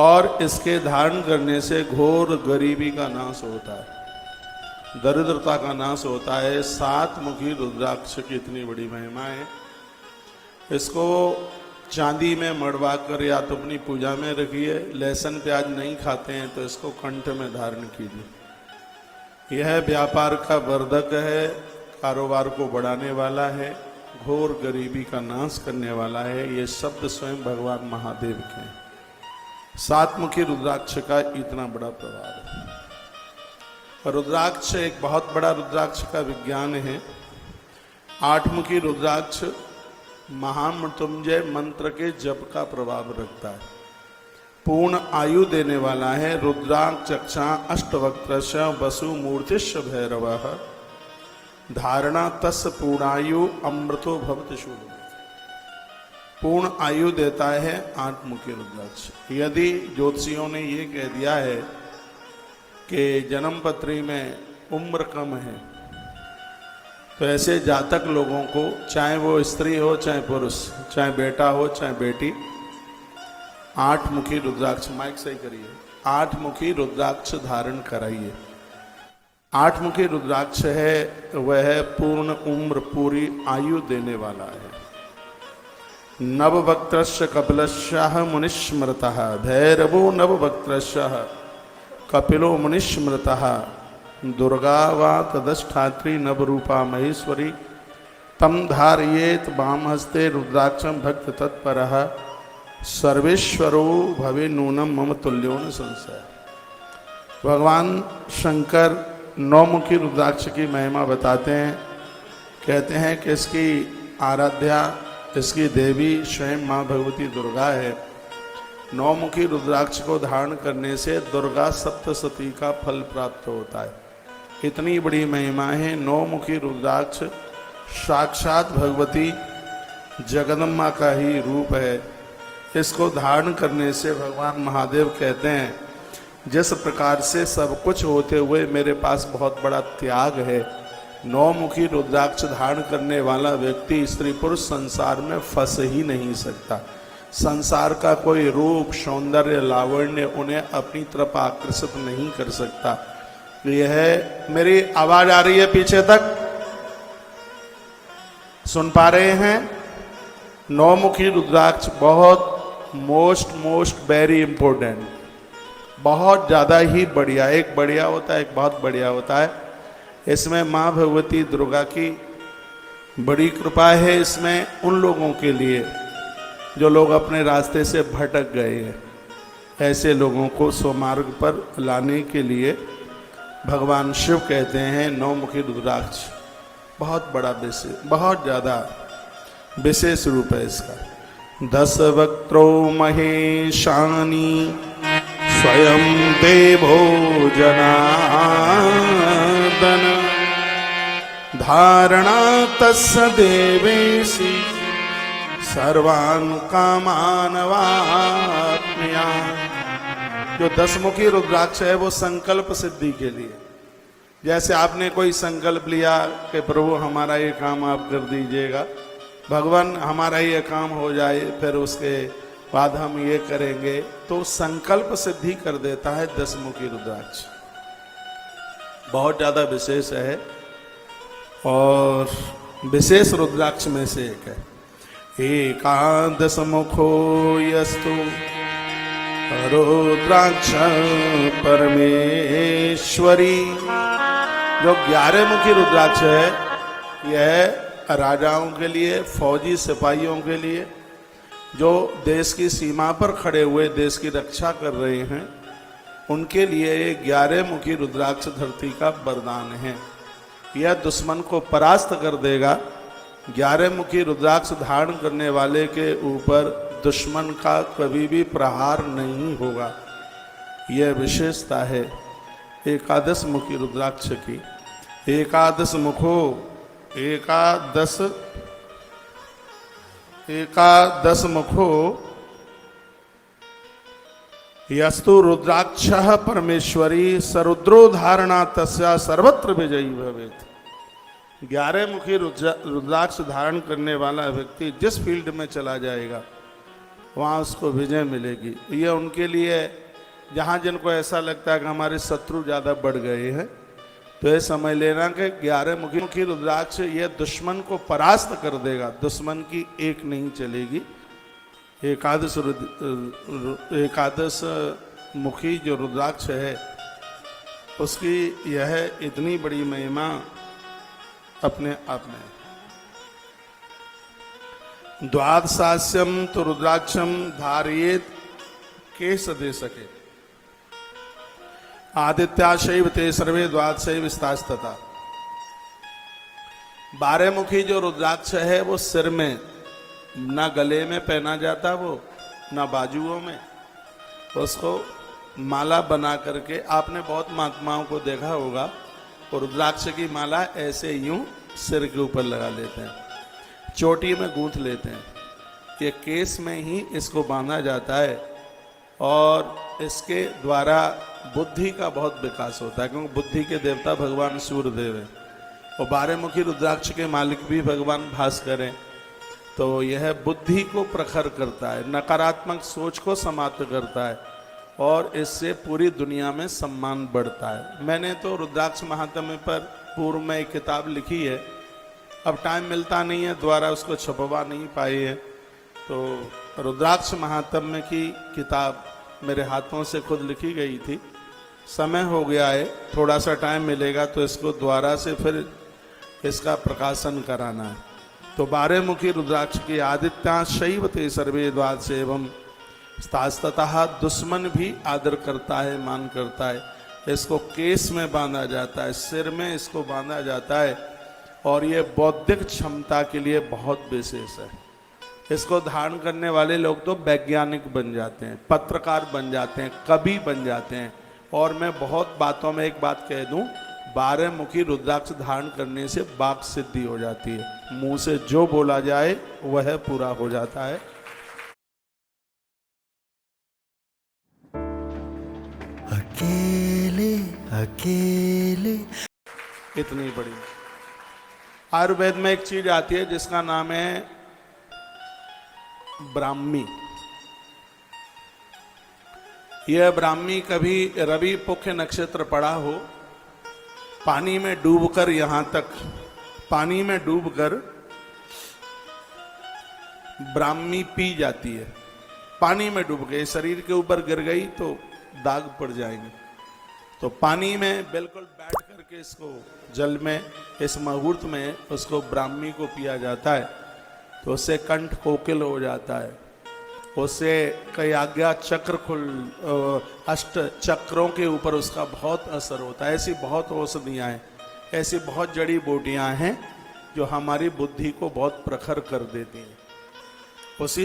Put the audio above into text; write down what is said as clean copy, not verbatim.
और इसके धारण करने से घोर गरीबी का नाश होता है, दरिद्रता का नाश होता है। 7 मुखी रुद्राक्ष की इतनी बड़ी महिमा है। इसको चांदी में मड़वा कर या तो अपनी पूजा में रखिए। लहसुन प्याज नहीं खाते हैं तो इसको कंठ में धारण कीजिए। यह व्यापार का वर्धक है, कारोबार को बढ़ाने वाला है, घोर गरीबी का नाश करने वाला है। ये शब्द स्वयं भगवान महादेव के हैं। 7 मुखी रुद्राक्ष का इतना बड़ा प्रभाव है। रुद्राक्ष एक बहुत बड़ा रुद्राक्ष का विज्ञान है। 8 मुखी रुद्राक्ष महामृत्युंजय मंत्र के जप का प्रभाव रखता है। पूर्ण आयु देने वाला है। रुद्राक्ष चक्षा अष्टवक्त्रश वसु मूर्तिश भैरव धारणा तस् पूर्णायु अमृतो भवति शूल। पूर्ण आयु देता है 8 मुखी रुद्राक्ष। यदि ज्योतिषियों ने ये कह दिया है कि जन्म पत्री में उम्र कम है, तो ऐसे जातक लोगों को, चाहे वो स्त्री हो चाहे पुरुष, चाहे बेटा हो चाहे बेटी, 8 मुखी रुद्राक्ष, माइक सही करिए, 8 मुखी रुद्राक्ष धारण कराइए। 8 मुखी रुद्राक्ष है वह पूर्ण उम्र, पूरी आयु देने वाला है। नववक्त्रस्य कपिलस्यः मुनिस्मृतः भैरवो नववक्त्रस्य कपिलो मुनिस्मृतः दुर्गा वा तदष्ठात्री नवरूपा महेश्वरी तम धारयेत वाम हस्ते रुद्राक्षम भक्त तत्परः सर्वेश्वरो भवे नूनम मम तुल्यो न संशय। भगवान शंकर 9 मुखी रुद्राक्ष की महिमा बताते हैं। कहते हैं कि इसकी आराध्या, इसकी देवी स्वयं माँ भगवती दुर्गा है। 9 मुखी रुद्राक्ष को धारण करने से दुर्गा सप्तशती का फल प्राप्त होता है। इतनी बड़ी महिमा है। 9 मुखी रुद्राक्ष साक्षात भगवती जगदम्बा का ही रूप है। इसको धारण करने से भगवान महादेव कहते हैं, जिस प्रकार से सब कुछ होते हुए मेरे पास बहुत बड़ा त्याग है, 9 मुखी रुद्राक्ष धारण करने वाला व्यक्ति स्त्री पुरुष संसार में फंस ही नहीं सकता। संसार का कोई रूप, सौंदर्य, लावण्य उन्हें अपनी तरफ आकर्षित नहीं कर सकता। यह मेरी आवाज आ रही है पीछे तक? सुन पा रहे हैं? 9 मुखी रुद्राक्ष बहुत मोस्ट वेरी इंपॉर्टेंट, बहुत ज़्यादा ही बढ़िया। एक बढ़िया होता है, एक बहुत बढ़िया होता है। इसमें माँ भगवती दुर्गा की बड़ी कृपा है। इसमें उन लोगों के लिए जो लोग अपने रास्ते से भटक गए हैं, ऐसे लोगों को स्वमार्ग पर लाने के लिए भगवान शिव कहते हैं 9 मुखी रुद्राक्ष बहुत बड़ा विशेष, बहुत ज़्यादा विशेष रूप है इसका। 10 वक्त्रो महेशानी स्वयं देवो जनार्दन धारणा तस्य देवेशी सर्वान् कामान् वाप्नुयात्। जो 10 मुखी रुद्राक्ष है वो संकल्प सिद्धि के लिए। जैसे आपने कोई संकल्प लिया कि प्रभु हमारा ये काम आप कर दीजिएगा, भगवान हमारा ये काम हो जाए, फिर उसके बाद हम ये करेंगे, तो संकल्प सिद्धि कर देता है 10 मुखी रुद्राक्ष। बहुत ज़्यादा विशेष है और विशेष रुद्राक्ष में से एक है। एकादश मुखो यस्तु रुद्राक्ष परमेश्वरी। जो 11 मुखी रुद्राक्ष है, यह राजाओं के लिए, फौजी सिपाहियों के लिए, जो देश की सीमा पर खड़े हुए देश की रक्षा कर रहे हैं, उनके लिए ये 11 मुखी रुद्राक्ष धरती का वरदान है। यह दुश्मन को परास्त कर देगा। 11 मुखी रुद्राक्ष धारण करने वाले के ऊपर दुश्मन का कभी भी प्रहार नहीं होगा। यह विशेषता है एकादश मुखी रुद्राक्ष की। एकादश मुखो, एकादश मुखो यस्तु रुद्राक्षः परमेश्वरी सरुद्रो धारणा तस्या सर्वत्र विजयी भवेत्। 11 मुखी रुद्राक्ष धारण करने वाला व्यक्ति जिस फील्ड में चला जाएगा वहाँ उसको विजय मिलेगी। ये उनके लिए, जहाँ जिनको ऐसा लगता है कि हमारे शत्रु ज़्यादा बढ़ गए हैं, तो ये समझ लेना कि 11 मुखी रुद्राक्ष ये दुश्मन को परास्त कर देगा। दुश्मन की एक नहीं चलेगी। एकादश मुखी जो रुद्राक्ष है उसकी यह इतनी बड़ी महिमा अपने आप में। द्वादशास्यम तो रुद्राक्षम धारयेत केश दे सके, आदित्याशैव ते सर्वे द्वादशैव स्तास्तता। 12 मुखी जो रुद्राक्ष है वो सिर में, ना गले में पहना जाता वो, ना बाजुओं में। उसको माला बना करके, आपने बहुत महात्माओं को देखा होगा, वो रुद्राक्ष की माला ऐसे यूं सिर के ऊपर लगा लेते हैं, चोटी में गूंथ लेते हैं। ये केस में ही इसको बांधा जाता है और इसके द्वारा बुद्धि का बहुत विकास होता है, क्योंकि बुद्धि के देवता भगवान सूर्यदेव हैं और 12 मुखी रुद्राक्ष के मालिक भी भगवान भास्कर हैं। तो यह बुद्धि को प्रखर करता है, नकारात्मक सोच को समाप्त करता है और इससे पूरी दुनिया में सम्मान बढ़ता है। मैंने तो रुद्राक्ष महात्म्य पर पूर्व में एक किताब लिखी है, अब टाइम मिलता नहीं है, द्वारा उसको छपवा नहीं पाई है। तो रुद्राक्ष महात्म्य की किताब मेरे हाथों से खुद लिखी गई थी, समय हो गया है, थोड़ा सा टाइम मिलेगा तो इसको द्वारा से फिर इसका प्रकाशन कराना है। तो 12 मुखी रुद्राक्ष की आदित्या शैव ते सर्वे द्वादश एवं स्तास्ततः, दुश्मन भी आदर करता है, मान करता है। इसको केस में बांधा जाता है, सिर में इसको बांधा जाता है और ये बौद्धिक क्षमता के लिए बहुत विशेष है। इसको धारण करने वाले लोग तो वैज्ञानिक बन जाते हैं, पत्रकार बन जाते हैं, कवि बन जाते हैं। और मैं बहुत बातों में एक बात कह दूं, 12 मुखी रुद्राक्ष धारण करने से वाक सिद्धि हो जाती है। मुंह से जो बोला जाए वह पूरा हो जाता है। अकेले अकेले। इतनी बड़ी आयुर्वेद में एक चीज आती है जिसका नाम है ब्राह्मी। यह ब्राह्मी कभी रवि पुख्य नक्षत्र पड़ा हो, पानी में डूबकर, यहां तक पानी में डूबकर ब्राह्मी पी जाती है। पानी में डूब गई, शरीर के ऊपर गिर गई तो दाग पड़ जाएंगे। तो पानी में बिल्कुल बैठ करके इसको जल में, इस मुहूर्त में उसको ब्राह्मी को पिया जाता है तो उससे कंठ कोकिल हो जाता है, उससे कई आज्ञा चक्र अष्ट चक्रों के ऊपर उसका बहुत असर होता है। ऐसी बहुत औषधियाँ हैं, ऐसी बहुत जड़ी बूटियाँ हैं जो हमारी बुद्धि को बहुत प्रखर कर देती हैं। उसी